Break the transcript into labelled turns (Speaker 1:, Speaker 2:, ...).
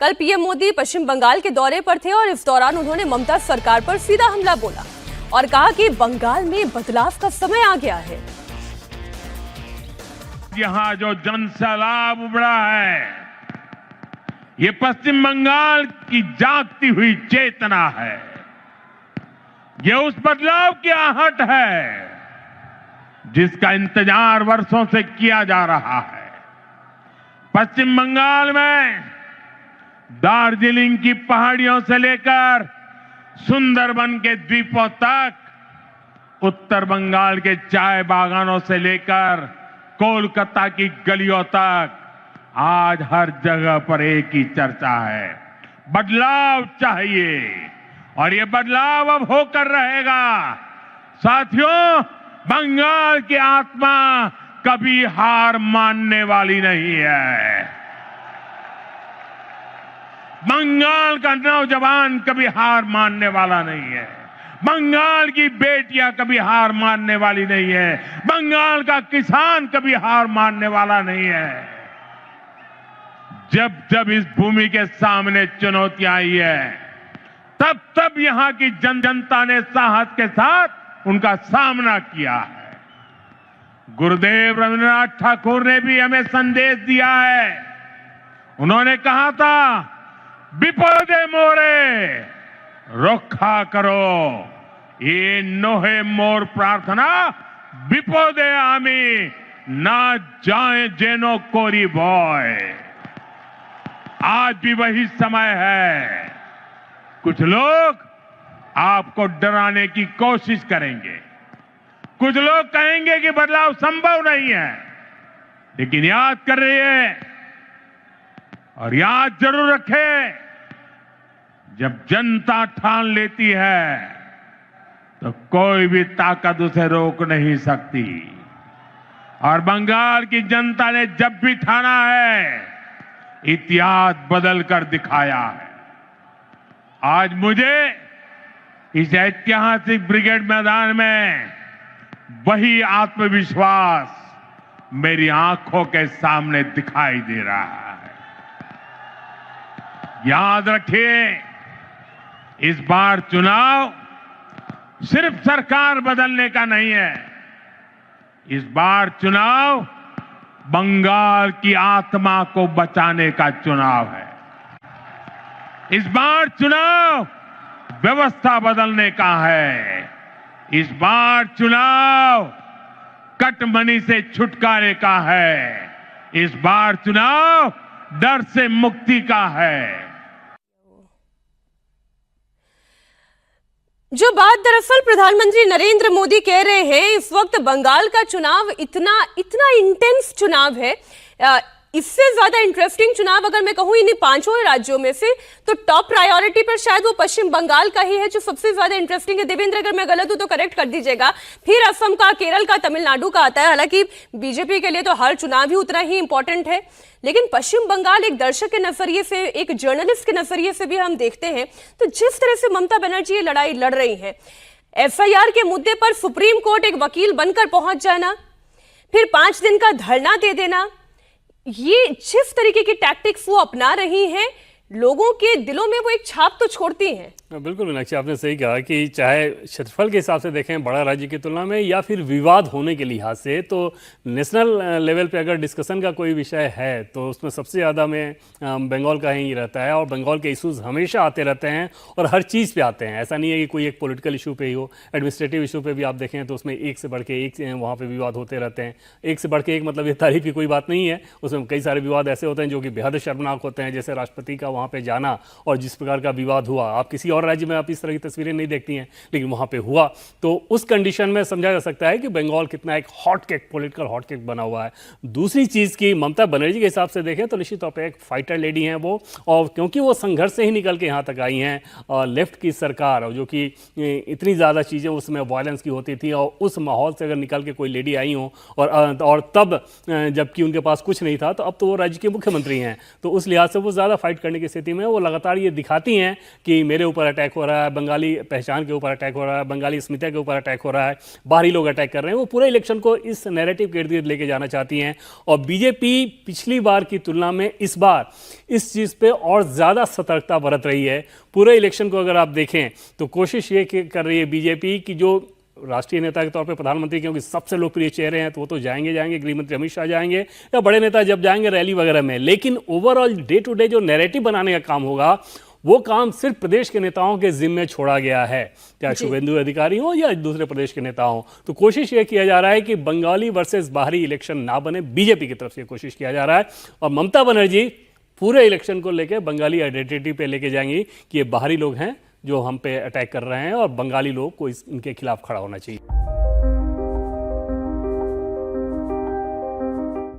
Speaker 1: कल पीएम मोदी पश्चिम बंगाल के दौरे पर थे और इस दौरान उन्होंने ममता सरकार पर सीधा हमला बोला और कहा कि बंगाल में बदलाव का समय आ गया है।
Speaker 2: यहाँ जो जनसैलाब उमड़ा है, ये पश्चिम बंगाल की जागती हुई चेतना है। ये उस बदलाव की आहट है जिसका इंतजार वर्षों से किया जा रहा है। पश्चिम बंगाल में दार्जिलिंग की पहाड़ियों से लेकर सुंदरबन के द्वीपों तक, उत्तर बंगाल के चाय बागानों से लेकर कोलकाता की गलियों तक, आज हर जगह पर एक ही चर्चा है, बदलाव चाहिए और ये बदलाव अब होकर रहेगा। साथियों, बंगाल की आत्मा कभी हार मानने वाली नहीं है। बंगाल का नौजवान कभी हार मानने वाला नहीं है। बंगाल की बेटियां कभी हार मानने वाली नहीं है। बंगाल का किसान कभी हार मानने वाला नहीं है। जब जब इस भूमि के सामने चुनौतियां आई है, तब तब यहां की जनता ने साहस के साथ उनका सामना किया है। गुरुदेव रविन्द्रनाथ ठाकुर ने भी हमें संदेश दिया है। उन्होंने कहा था, विपदे मोरे रक्षा करो, ये नोहे मोर प्रार्थना विपदे आमी ना जाए जेनो कोरी बॉय। आज भी वही समय है। कुछ लोग आपको डराने की कोशिश करेंगे, कुछ लोग कहेंगे कि बदलाव संभव नहीं है, लेकिन याद कर रहिए और याद जरूर रखें, जब जनता ठान लेती है तो कोई भी ताकत उसे रोक नहीं सकती। और बंगाल की जनता ने जब भी ठाना है, इतिहास बदल कर दिखाया है। आज मुझे इस ऐतिहासिक ब्रिगेड मैदान में वही आत्मविश्वास मेरी आंखों के सामने दिखाई दे रहा है। याद रखिए, इस बार चुनाव सिर्फ सरकार बदलने का नहीं है। इस बार चुनाव बंगाल की आत्मा को बचाने का चुनाव है। इस बार चुनाव व्यवस्था बदलने का है। इस बार चुनाव कटमनी से छुटकारे का है। इस बार चुनाव डर से मुक्ति का है।
Speaker 1: जो बात दरअसल प्रधानमंत्री नरेंद्र मोदी कह रहे हैं, इस वक्त बंगाल का चुनाव इतना इंटेंस चुनाव है, इससे ज्यादा इंटरेस्टिंग चुनाव अगर मैं कहूं इन्हीं पांचों राज्यों में से, तो टॉप प्रायोरिटी पर शायद वो पश्चिम बंगाल का ही है जो सबसे ज्यादा इंटरेस्टिंग है। देवेंद्र, अगर मैं गलत हूं तो करेक्ट कर दीजिएगा। फिर असम का, केरल का, तमिलनाडु का आता है। हालांकि बीजेपी के लिए तो हर चुनाव ही उतना ही इंपॉर्टेंट है, लेकिन पश्चिम बंगाल एक दर्शक के नजरिए से, एक जर्नलिस्ट के नजरिए से भी हम देखते हैं तो जिस तरह से ममता बनर्जी ये लड़ाई लड़ रही है, एफआईआर के मुद्दे पर सुप्रीम कोर्ट एक वकील बनकर पहुंच जाना, फिर 5 दिन का धरना दे देना, ये जिस तरीके की टैक्टिक्स वो अपना रही हैं, लोगों के दिलों में वो एक छाप तो छोड़ती हैं।
Speaker 3: बिल्कुल मीनाक्षी, आपने सही कहा कि चाहे क्षेत्रफल के हिसाब से देखें बड़ा राज्य की तुलना में, या फिर विवाद होने के लिहाज से, तो नेशनल लेवल पे अगर डिस्कशन का कोई विषय है तो उसमें सबसे ज़्यादा में बंगाल का ही रहता है। और बंगाल के इश्यूज़ हमेशा आते रहते हैं और हर चीज़ पे आते हैं। ऐसा नहीं है कि कोई एक पॉलिटिकल इशू पे ही हो, एडमिनिस्ट्रेटिव इशू पे भी आप देखें तो उसमें एक से बढ़ के एक वहाँ पर विवाद होते रहते हैं। एक से बढ़ के एक, मतलब ये तारीफ की कोई बात नहीं है, उसमें कई सारे विवाद ऐसे होते हैं जो कि बेहद शर्मनाक होते हैं, जैसे राष्ट्रपति का वहाँ पर जाना और जिस प्रकार का विवाद हुआ। आप किसी और राज्य में आप इस तरह की तस्वीरें नहीं देखती हैं, लेकिन वहां पे हुआ, तो उस कंडीशन में समझा जा सकता है कि बंगाल कितना एक hot cake, political hot cake बना हुआ है। दूसरी चीज की ममता बनर्जी के हिसाब से देखें तो निश्चित तौर पे एक फाइटर लेडी हैं वो, और क्योंकि वो संघर्ष से ही निकल के यहाँ तक आई हैं, और लेफ्ट की सरकार जो कि इतनी ज़्यादा चीज़ें उसमें वायलेंस की होती थी, और उस माहौल से अगर निकल के कोई लेडी आई हो और तब जबकि उनके पास कुछ नहीं था, तो अब तो वो राज्य के मुख्यमंत्री हैं, तो उस लिहाज से वो ज़्यादा फाइट करने की की स्थिति में वो लगातार ये दिखाती हैं कि मेरे ऊपर अटैक हो रहा है, बंगाली पहचान के ऊपर अटैक हो रहा है, बंगाली अस्मिता के ऊपर अटैक हो रहा है, बाहरी लोग अटैक कर रहे हैं। वो पूरे इलेक्शन को इस नैरेटिव के इर्द गिर्द लेके जाना चाहती हैं और बीजेपी पिछली बार की तुलना में इस बार इस चीज़ पे और ज़्यादा सतर्कता बरत रही है। पूरे इलेक्शन को अगर आप देखें तो कोशिश ये कर रही है बीजेपी की, जो राष्ट्रीय नेता के तौर पे प्रधानमंत्री क्योंकि सबसे लोकप्रिय चेहरे हैं तो वो तो जाएंगे, गृह मंत्री अमित शाह जाएंगे या बड़े नेता जब जाएंगे रैली वगैरह में, लेकिन ओवरऑल डे टू डे जो नैरेटिव बनाने का काम होगा वो काम सिर्फ प्रदेश के नेताओं के जिम्मे छोड़ा गया है, चाहे शुभेंदु अधिकारी हो या दूसरे प्रदेश के नेता हो। तो कोशिश ये किया जा रहा है कि बंगाली वर्सेस बाहरी इलेक्शन ना बने, बीजेपी की तरफ से कोशिश किया जा रहा है। और ममता बनर्जी पूरे इलेक्शन को लेकर बंगाली आइडेंटिटी पे लेके जाएंगी कि ये बाहरी लोग हैं जो हम पे अटैक कर रहे हैं और बंगाली लोग को इनके खिलाफ खड़ा होना चाहिए।